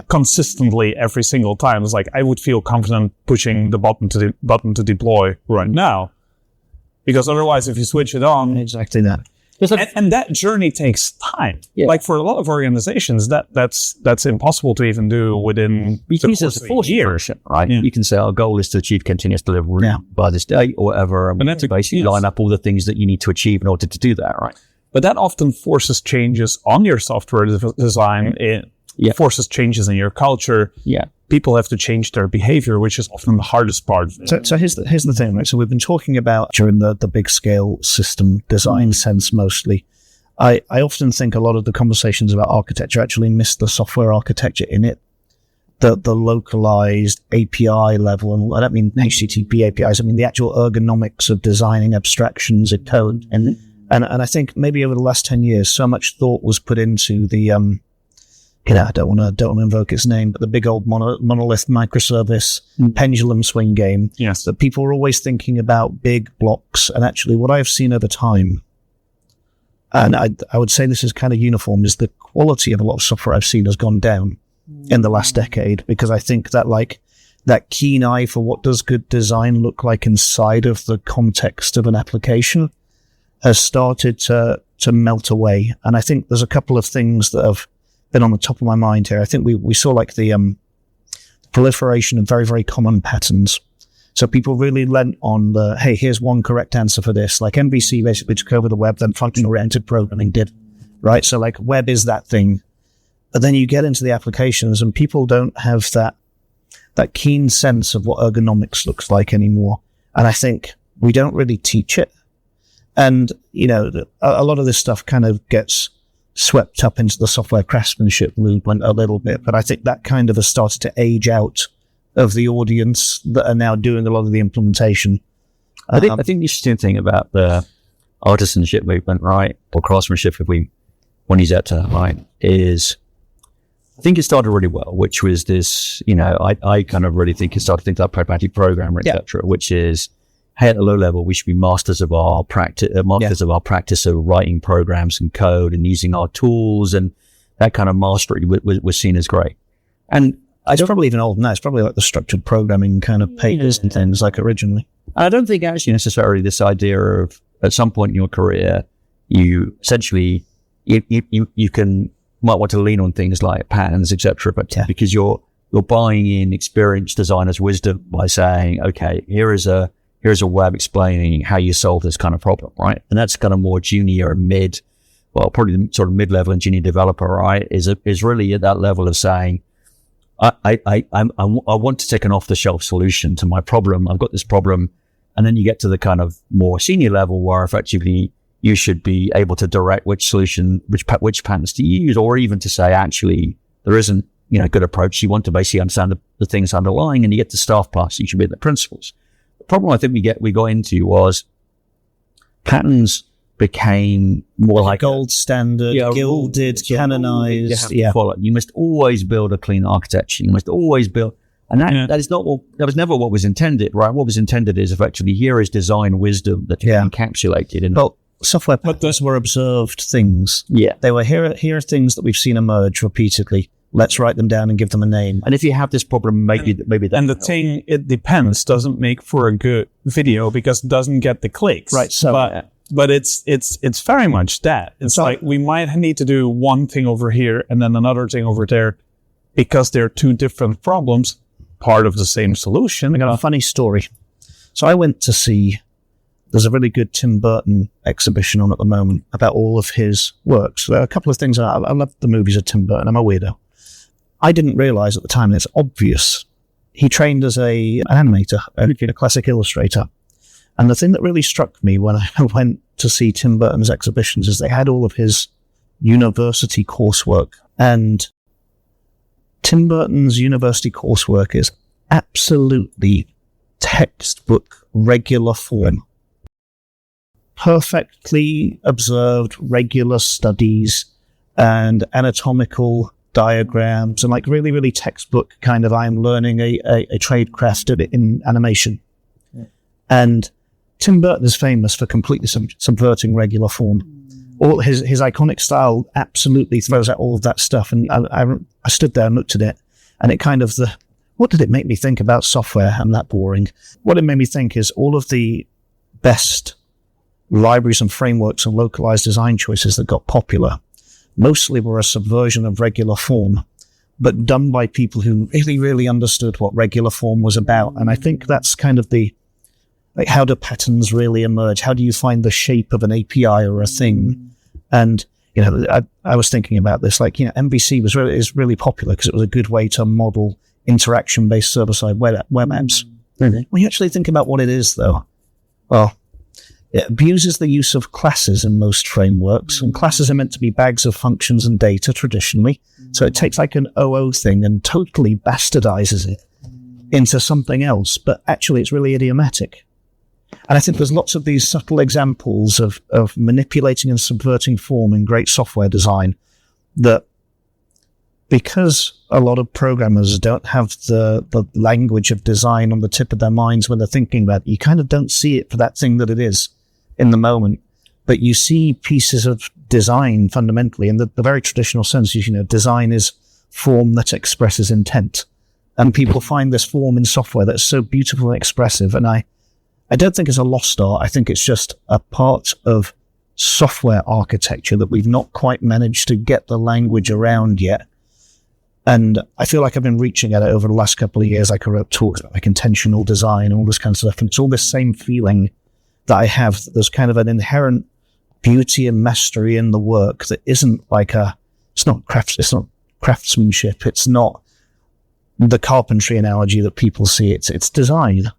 consistently every single time. It's like, I would feel confident pushing the button to deploy right now, because otherwise, if you switch it on, exactly that. And that journey takes time. Yeah. Like for a lot of organizations, that's impossible to even do within the course of a year. Version, right? Yeah. You can say our goal is to achieve continuous delivery by this date or whatever, and to basically line up all the things that you need to achieve in order to do that, right? But that often forces changes on your software design. It forces changes in your culture. Yeah. People have to change their behavior, which is often the hardest part. So here's the thing, right? So we've been talking about during the big scale system design sense mostly. I often think a lot of the conversations about architecture actually miss the software architecture in it. the localized API level, and I don't mean HTTP APIs, I mean the actual ergonomics of designing abstractions of code. And I think maybe over the last 10 years, so much thought was put into the, I don't want to invoke its name, but the big old monolith microservice pendulum swing game. Yes. That people are always thinking about big blocks. And actually what I've seen over time, and I would say this is kind of uniform, is the quality of a lot of software I've seen has gone down in the last decade, because I think that that keen eye for what does good design look like inside of the context of an application has started to melt away. And I think there's a couple of things that have been on the top of my mind here. I think we saw like the proliferation of very, very common patterns. So people really lent on the, hey, here's one correct answer for this. Like MVC basically took over the web, then function-oriented programming did, right? So like web is that thing. But then you get into the applications and people don't have that keen sense of what ergonomics looks like anymore. And I think we don't really teach it. And, a lot of this stuff kind of gets swept up into the software craftsmanship movement a little bit. But I think that kind of has started to age out of the audience that are now doing a lot of the implementation. I think the interesting thing about the artisanship movement, right, or craftsmanship, if we want to use that term, right, is I think it started really well, which was this, I kind of really think it started to think like pragmatic programmer, etc., which is, hey, at a low level, we should be masters of our practice, of writing programs and code and using our tools, and that kind of mastery was seen as great. And it's probably even older now. It's probably like the structured programming kind of papers and things like originally. I don't think actually necessarily this idea of at some point in your career, you essentially, you might want to lean on things like patterns, etc., but because you're buying in experienced designers' wisdom by saying, okay, here's a web explaining how you solve this kind of problem, right? And that's kind of more junior and probably the sort of mid-level and junior developer, right? Is really at that level of saying, I want to take an off-the-shelf solution to my problem. I've got this problem. And then you get to the kind of more senior level where effectively you should be able to direct which solution, which patterns to use, or even to say, actually, there isn't, a good approach. You want to basically understand the things underlying, and you get to staff plus, you should be in the principles. The problem I think we got into was patterns became more like gold standard, gilded, canonized. You must always build a clean architecture. You must always build, and that was never what was intended, right? What was intended is effectively here is design wisdom that you encapsulated in. Well, software patterns were observed things. Yeah, they were here are things that we've seen emerge repeatedly. Let's write them down and give them a name. And if you have this problem, maybe that. And the thing, it depends, doesn't make for a good video because it doesn't get the clicks, right? So. But it's very much that. It's like we might need to do one thing over here and then another thing over there because they're two different problems, part of the same solution. I got a funny story. So I went to see, there's a really good Tim Burton exhibition on at the moment about all of his works. There are a couple of things. I love the movies of Tim Burton. I'm a weirdo. I didn't realize at the time, and it's obvious, he trained as an animator, a classic illustrator. And the thing that really struck me when I went to see Tim Burton's exhibitions is they had all of his university coursework. And Tim Burton's university coursework is absolutely textbook regular form. Perfectly observed regular studies and anatomical diagrams and like really, really textbook kind of I'm learning a trade craft in animation. And Tim Burton is famous for completely subverting regular form. All his iconic style absolutely throws out all of that stuff. And I stood there and looked at it, and it kind of what did it make me think about software? I'm that boring. What it made me think is all of the best libraries and frameworks and localized design choices that got popular mostly were a subversion of regular form, but done by people who really, really understood what regular form was about. And I think that's kind of how do patterns really emerge? How do you find the shape of an API or a thing? And, I was thinking about this, MVC is really popular because it was a good way to model interaction-based server-side web apps. Really? When you actually think about what it is, though, well, It abuses the use of classes in most frameworks, and classes are meant to be bags of functions and data traditionally. So it takes like an OO thing and totally bastardizes it into something else, but actually it's really idiomatic. And I think there's lots of these subtle examples of manipulating and subverting form in great software design that, because a lot of programmers don't have the language of design on the tip of their minds when they're thinking about it, you kind of don't see it for that thing that it is in the moment. But you see pieces of design fundamentally in the very traditional sense. Design is form that expresses intent. And people find this form in software that's so beautiful and expressive. And I don't think it's a lost art. I think it's just a part of software architecture that we've not quite managed to get the language around yet. And I feel like I've been reaching at it over the last couple of years. Like I wrote talks about like intentional design and all this kind of stuff. And it's all this same feeling that I have, that there's kind of an inherent beauty and mastery in the work that isn't like it's not craftsmanship. It's not the carpentry analogy that people see. It's design.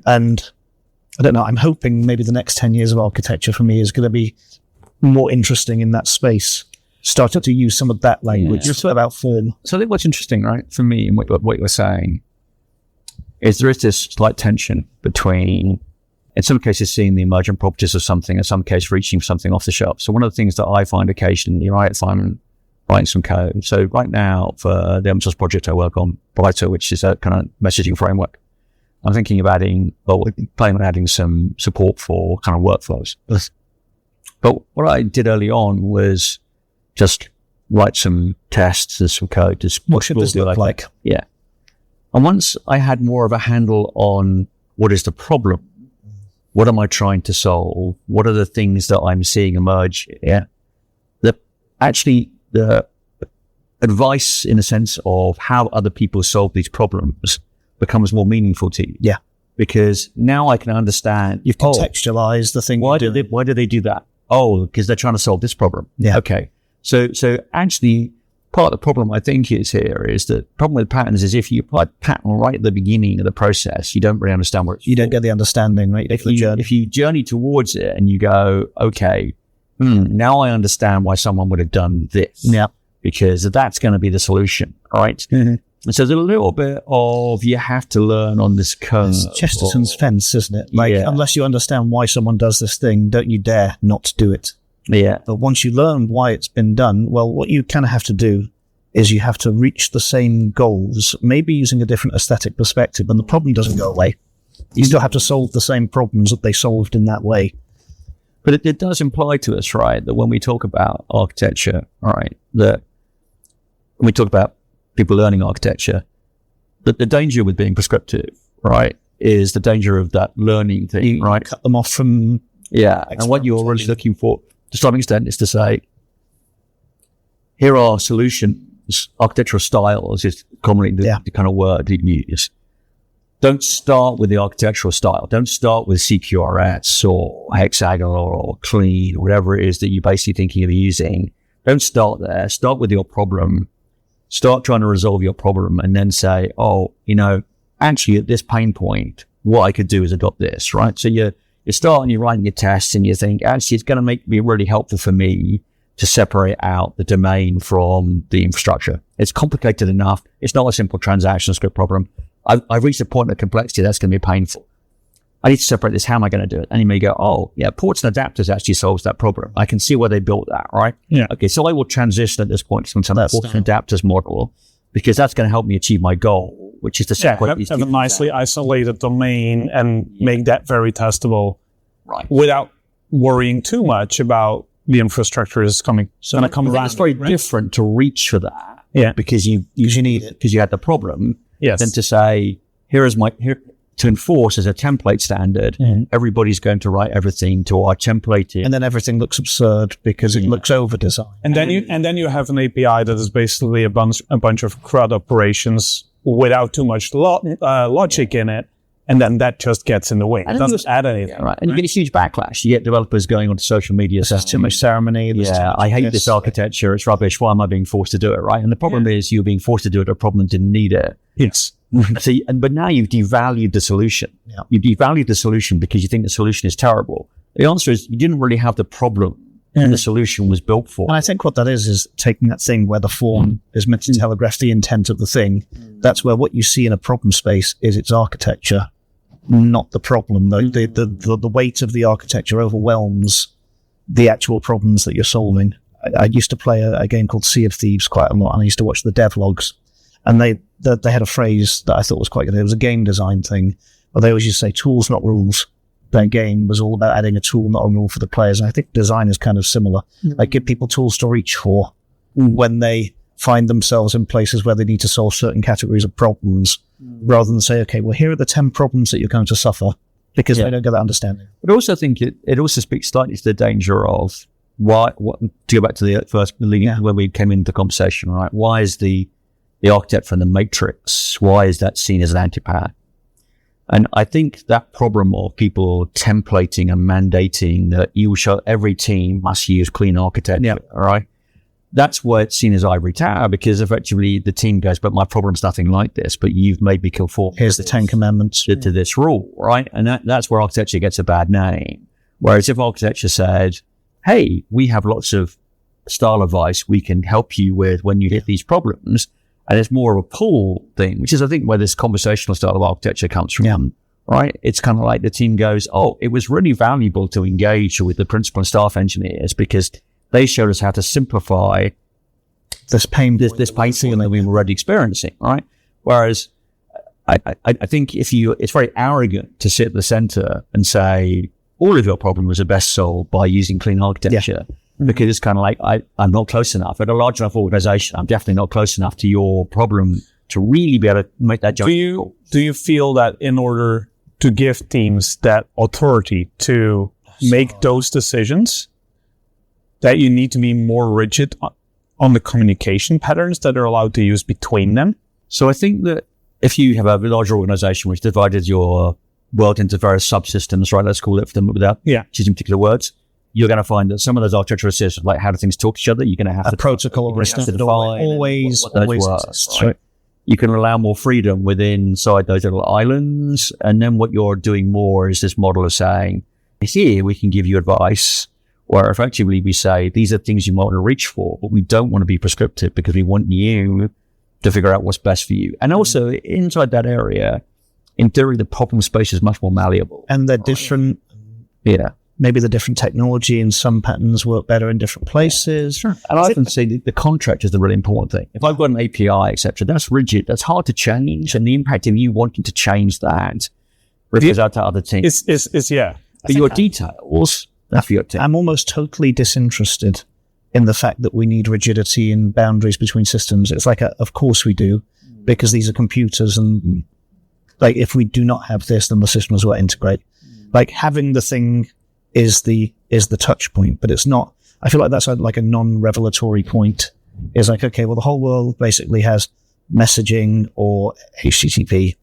And I don't know, I'm hoping maybe the next 10 years of architecture for me is going to be more interesting in that space. Started to use some of that language about form. So I think what's interesting, right, for me and what you're saying is there is this slight tension between, in some cases, seeing the emergent properties of something, in some cases, reaching something off the shelf. So one of the things that I find occasionally, right, if I'm writing some code. So right now for the open source project I work on, Brighter, which is a kind of messaging framework, I'm thinking of planning on adding some support for kind of workflows. But what I did early on was just write some tests and some code. What should this look like? Yeah. And once I had more of a handle on what is the problem, what am I trying to solve, what are the things that I'm seeing emerge, the advice in a sense of how other people solve these problems becomes more meaningful to you. Yeah. Because now I can understand. You've contextualized the thing. Why do they do that? Oh, because they're trying to solve this problem. Yeah. Okay. So actually, part of the problem I think is that the problem with patterns is if you apply pattern right at the beginning of the process, you don't really understand where it's You don't get the understanding, right? If you journey towards it and you go, okay, now I understand why someone would have done this. Yeah. Because that's going to be the solution, right? Mm-hmm. And so there's a little bit of you have to learn on this curve. It's Chesterton's fence, isn't it? Like, unless you understand why someone does this thing, don't you dare not do it. Yeah. But once you learn why it's been done, well, what you kind of have to do is you have to reach the same goals, maybe using a different aesthetic perspective, and the problem doesn't go away. You still have to solve the same problems that they solved in that way. But it does imply to us, right, that when we talk about architecture, right, that when we talk about people learning architecture, that the danger with being prescriptive, right, is the danger of that learning thing, right? Cut them off from... Yeah, and what you're really looking for, to some extent, is to say, here are solutions, architectural styles is commonly the kind of word you use. Don't start with the architectural style. Don't start with CQRS or hexagonal or clean or whatever it is that you're basically thinking of using. Don't start there. Start with your problem. Start trying to resolve your problem and then say, actually at this pain point, what I could do is adopt this, right? So you start and you're writing your tests and you think, actually, it's going to be really helpful for me to separate out the domain from the infrastructure. It's complicated enough. It's not a simple transaction script problem. I've reached a point of complexity that's going to be painful. I need to separate this. How am I going to do it? And you may go, ports and adapters actually solves that problem. I can see where they built that, right? Yeah. Okay, so I will transition at this point to some ports and adapters model because that's going to help me achieve my goal, which is to separate these have a nicely isolated domain and make that very testable, right? Without worrying too much about the infrastructure is going to come around. It's very different to reach for that, because you need it because you had the problem. Yes. Than to say, to enforce as a template standard, everybody's going to write everything to our template. And then everything looks absurd because it looks over-designed. And then you have an API that is basically a bunch of CRUD operations without too much logic in it. And then that just gets in the way. It doesn't add anything. Yeah, right. And you get a huge backlash. You get developers going onto social media saying, too much ceremony. I hate this architecture. It's rubbish. Why am I being forced to do it, right? And the problem is you're being forced to do it. A problem didn't need it. Yes. But now you've devalued the solution. Yeah. You've devalued the solution because you think the solution is terrible. The answer is you didn't really have the problem and the solution was built for. And I think what that is taking that thing where the form is meant to telegraph the intent of the thing. That's where what you see in a problem space is its architecture, not the problem. The weight of the architecture overwhelms the actual problems that you're solving. I used to play a game called Sea of Thieves quite a lot, and I used to watch the devlogs, and they had a phrase that I thought was quite good. It was a game design thing, but they always used to say tools, not rules. Their game was all about adding a tool, not a rule for the players. And I think design is kind of similar. Like, give people tools to reach for when they find themselves in places where they need to solve certain categories of problems, rather than say, okay, well, here are the 10 problems that you're going to suffer, because they don't get that understanding. But I also think it also speaks slightly to the danger of what to go back to the first when we came into the conversation, right? Why is the architect from the Matrix, why is that seen as an antipath? And I think that problem of people templating and mandating that every team must use clean architecture, all right? That's why it's seen as ivory tower, because effectively the team goes, but my problem's nothing like this, but you've made me conform. Here's the 10 commandments to this rule, right? And that's where architecture gets a bad name. Whereas if architecture said, hey, we have lots of style advice we can help you with when you hit these problems, and it's more of a pull thing, which is, I think, where this conversational style of architecture comes from, right? It's kind of like the team goes, oh, it was really valuable to engage with the principal and staff engineers because they showed us how to simplify this pain thing that we were already experiencing, right? Whereas I think it's very arrogant to sit at the center and say, all of your problems are best solved by using clean architecture. Because it's kind of like, I'm not close enough. At a large enough organization, I'm definitely not close enough to your problem to really be able to make that judgment. Do you feel that in order to give teams that authority to make those decisions, that you need to be more rigid on the communication patterns that are allowed to use between them? So I think that if you have a larger organization which divided your world into various subsystems, right, let's call it for them without choosing particular words, you're going to find that some of those architectural systems, like how do things talk to each other, you're going to have a protocol to define always exists, right? You can allow more freedom inside those little islands. And then what you're doing more is this model of saying, here we can give you advice, where effectively we say, these are things you might want to reach for, but we don't want to be prescriptive because we want you to figure out what's best for you. And also inside that area, in theory, the problem space is much more malleable. And they're different. Yeah. Maybe the different technology and some patterns work better in different places. Sure. And I often say the contract is the really important thing. If I've got an API, etc., that's rigid, that's hard to change. And the impact of you wanting to change that ripples out to other teams. But your details, that's for your team. I'm almost totally disinterested in the fact that we need rigidity and boundaries between systems. It's like, of course we do, because these are computers. And like, if we do not have this, then the systems will integrate. Like, having the thing is the touch point, but it's not. I feel like that's like a non-revelatory point. Is like, okay, well, the whole world basically has messaging or HTTP.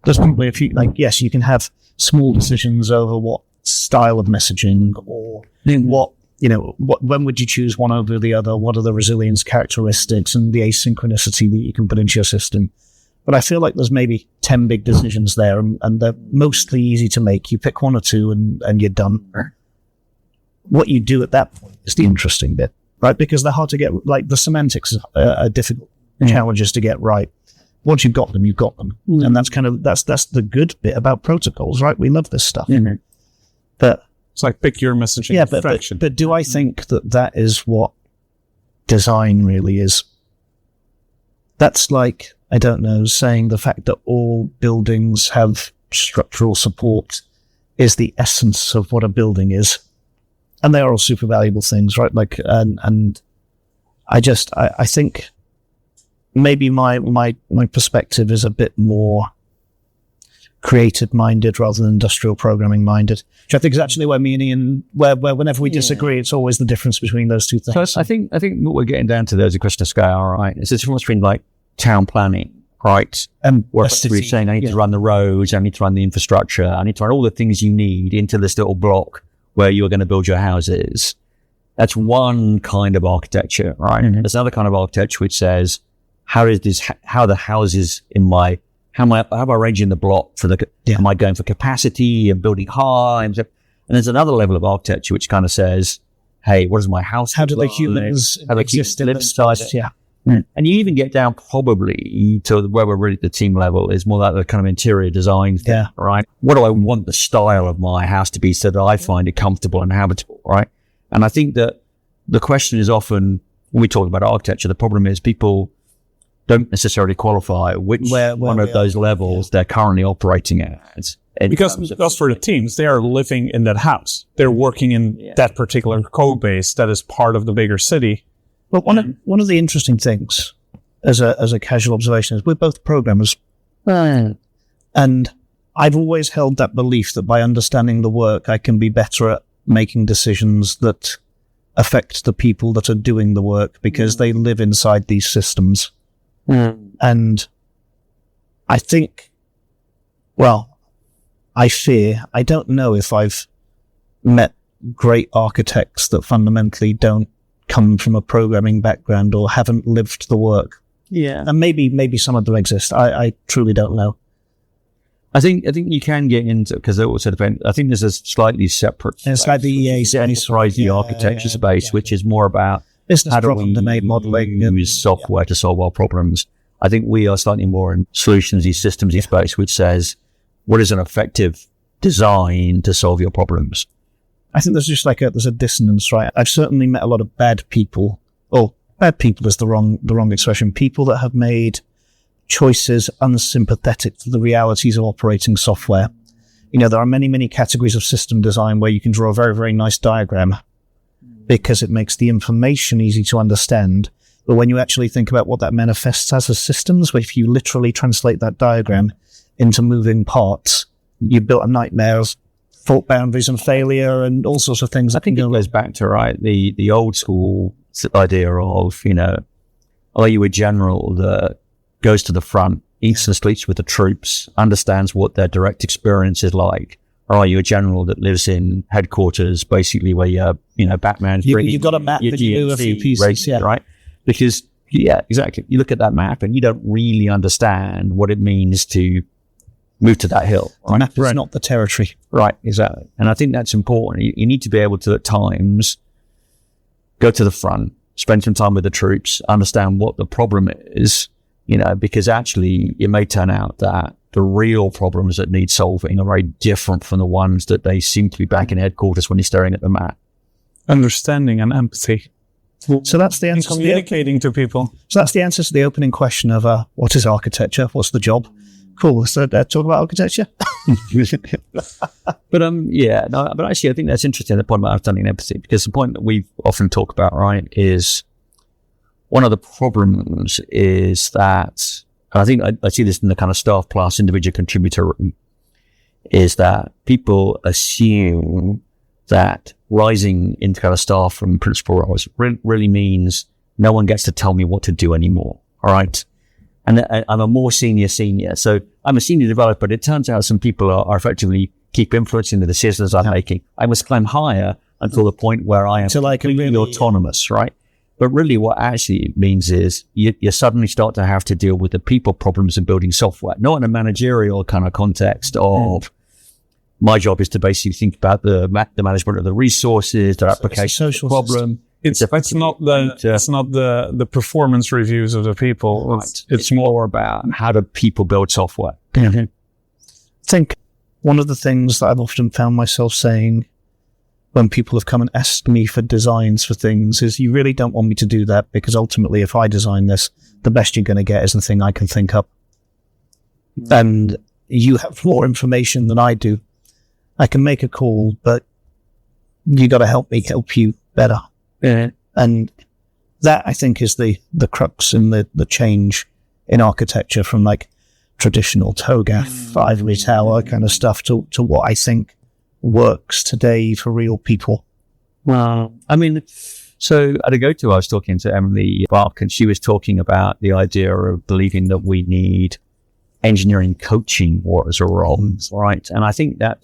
There's probably a few, like, yes, you can have small decisions over what style of messaging or when would you choose one over the other? What are the resilience characteristics and the asynchronicity that you can put into your system? But I feel like there's maybe 10 big decisions there, and they're mostly easy to make. You pick one or two and you're done. What you do at that point is the interesting bit, right? Because they're hard to get, like, the semantics are difficult challenges to get right. Once you've got them, you've got them. And that's that's the good bit about protocols, right? We love this stuff. But it's like pick your messaging fraction. But do I think that is what design really is? That's like, I don't know, saying the fact that all buildings have structural support is the essence of what a building is. And they are all super valuable things, right? Like, and I think maybe my perspective is a bit more creative minded rather than industrial programming minded, which I think is actually where me and Ian, where whenever we disagree, it's always the difference between those two things. So I think what we're getting down to there is a question of scale, right? It's the difference between like town planning, right? And where we're saying I need to run the roads, I need to run the infrastructure, I need to run all the things you need into this little block where you're going to build your houses. That's one kind of architecture, right? There's another kind of architecture which says, how the houses how am I arranging the block for am I going for capacity and building high? And there's another level of architecture which kind of says, hey, what is my house? How do the humans exist in this space? Yeah. And you even get down probably to where we're really at the team level is more like the kind of interior design thing, right? What do I want the style of my house to be so that I find it comfortable and habitable, right? And I think that the question is often, when we talk about architecture, the problem is people don't necessarily qualify which one of those levels they're currently operating at. Because for the teams, they are living in that house. They're working in that particular code base that is part of the bigger city. But one of the interesting things as a casual observation is we're both programmers. And I've always held that belief that by understanding the work, I can be better at making decisions that affect the people that are doing the work because they live inside these systems. And I think, I don't know if I've met great architects that fundamentally don't come from a programming background or haven't lived the work. Yeah. And maybe some of them exist. I truly don't know. I think you can get into, because they also depend, I think there's a slightly separate. It's like the EA the architecture space, which is more about business how do problem we domain modeling. use software to solve our problems. I think we are slightly more in solutions-y, systems-y space, which says, what is an effective design to solve your problems? I think there's just there's a dissonance, right? I've certainly met a lot of bad people. Well, bad people is the wrong expression. People that have made choices unsympathetic to the realities of operating software. You know, there are many, many categories of system design where you can draw a very, very nice diagram because it makes the information easy to understand. But when you actually think about what that manifests as systems, if you literally translate that diagram into moving parts, you built a nightmare of fault boundaries and failure and all sorts of things. I think it goes back to, the old school idea of, are you a general that goes to the front, eats and sleeps with the troops, understands what their direct experience is like? Or are you a general that lives in headquarters, basically where Batman's you've got a map that you move a few pieces, right? Because, exactly. You look at that map and you don't really understand what it means to move to that hill. Right? The map is not the territory. Right, exactly. And I think that's important. You need to be able to, at times, go to the front, spend some time with the troops, understand what the problem is, because actually it may turn out that the real problems that need solving are very different from the ones that they seem to be back in headquarters when you're staring at the map. Understanding and empathy. So that's the answer. Communicating to people. So that's the answer to the opening question of what is architecture? What's the job? Cool. So talk about architecture. But actually I think that's interesting, the point about understanding empathy, because the point that we often talk about, right, is one of the problems is that, and I think I see this in the kind of staff plus individual contributor room, is that people assume that rising into kind of staff from principal roles really means no one gets to tell me what to do anymore. All right. And I'm a more senior. So I'm a senior developer, but it turns out some people are effectively keep influencing the decisions I'm making. I must climb higher until the point where I am completely autonomous, right? But really what actually it means is you suddenly start to have to deal with the people problems of building software, not in a managerial kind of context of my job is to basically think about the management of the resources, their application problem. It's not the performance reviews of the people. Right. It's more about how do people build software. Mm-hmm. I think one of the things that I've often found myself saying when people have come and asked me for designs for things is you really don't want me to do that because ultimately if I design this, the best you're going to get is the thing I can think up. And you have more information than I do. I can make a call, but you got to help me help you better. Yeah. And that I think is the crux in the change in architecture from like traditional TOGAF, ivory tower kind of stuff to what I think works today for real people. Well, I mean, so at a GOTO, I was talking to Emily Bark and she was talking about the idea of believing that we need engineering coaching more as a role, right? And I think that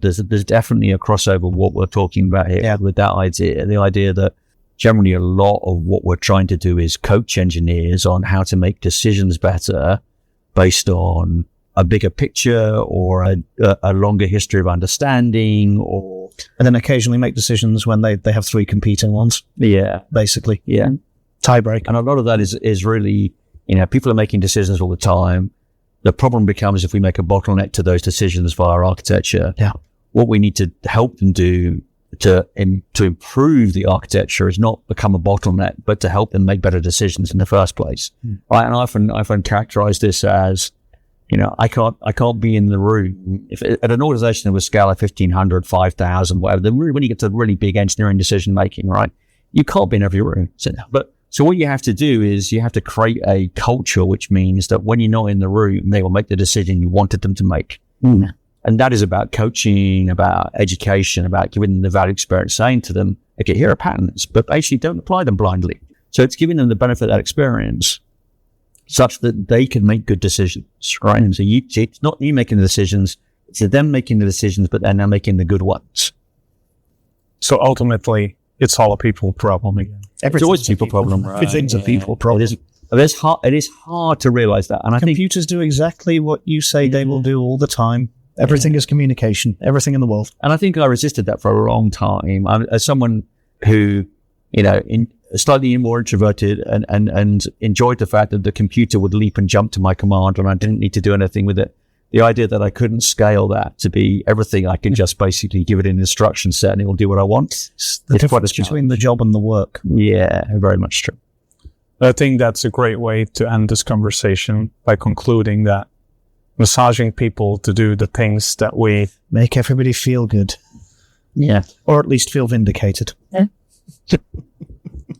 there's definitely a crossover what we're talking about here with that idea, the idea that generally a lot of what we're trying to do is coach engineers on how to make decisions better based on a bigger picture or a longer history of understanding, or and then occasionally make decisions when they have three competing ones. Yeah. Basically. Yeah. Tiebreak. And a lot of that is really, people are making decisions all the time. The problem becomes if we make a bottleneck to those decisions via architecture. Yeah. What we need to help them do to improve the architecture is not become a bottleneck, but to help them make better decisions in the first place. Right. And I often characterize this as, I can't be in the room if at an organization of a scale of 1,500, 5,000, whatever. When you get to really big engineering decision making, right, you can't be in every room. So what you have to do is you have to create a culture, which means that when you're not in the room, they will make the decision you wanted them to make. And that is about coaching, about education, about giving them the value experience, saying to them, okay, here are patterns, but basically don't apply them blindly. So it's giving them the benefit of that experience such that they can make good decisions, right? And so it's not you making the decisions, it's them making the decisions, but they're now making the good ones. So ultimately, it's all a people problem again. It's always a people problem, right? Everything's a people problem. It is hard to realize that. And I think computers do exactly what you say they will do all the time. Everything is communication, everything in the world. And I think I resisted that for a long time. As someone who, slightly more introverted and enjoyed the fact that the computer would leap and jump to my command and I didn't need to do anything with it. The idea that I couldn't scale that to be everything, I can just basically give it an instruction set and it will do what I want. The difference between the job and the work. Yeah, very much true. I think that's a great way to end this conversation by concluding that massaging people to do the things that we make everybody feel good. Yeah. Or at least feel vindicated. Yeah.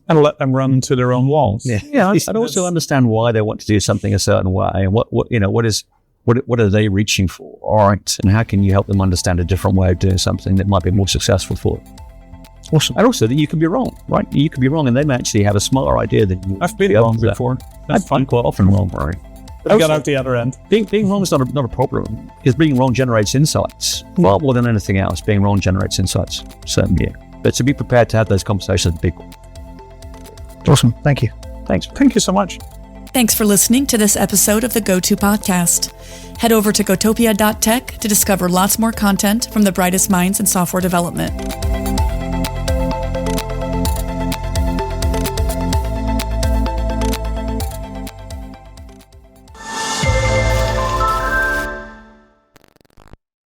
And let them run into their own walls. Yeah. I'd also understand why they want to do something a certain way and what are they reaching for? All right. And how can you help them understand a different way of doing something that might be more successful for them? Awesome. And also that you can be wrong, right? You can be wrong and they may actually have a smarter idea than you. I've been wrong before. That's fun. Quite often wrong, right? I got out the other end. Being wrong is not a problem, because being wrong generates insights. Far more than anything else, being wrong generates insights. Certainly, yeah. But to be prepared to have those conversations with people. Awesome. Thank you. Thanks. Thank you so much. Thanks for listening to this episode of the GOTO Podcast. Head over to gotopia.tech to discover lots more content from the brightest minds in software development.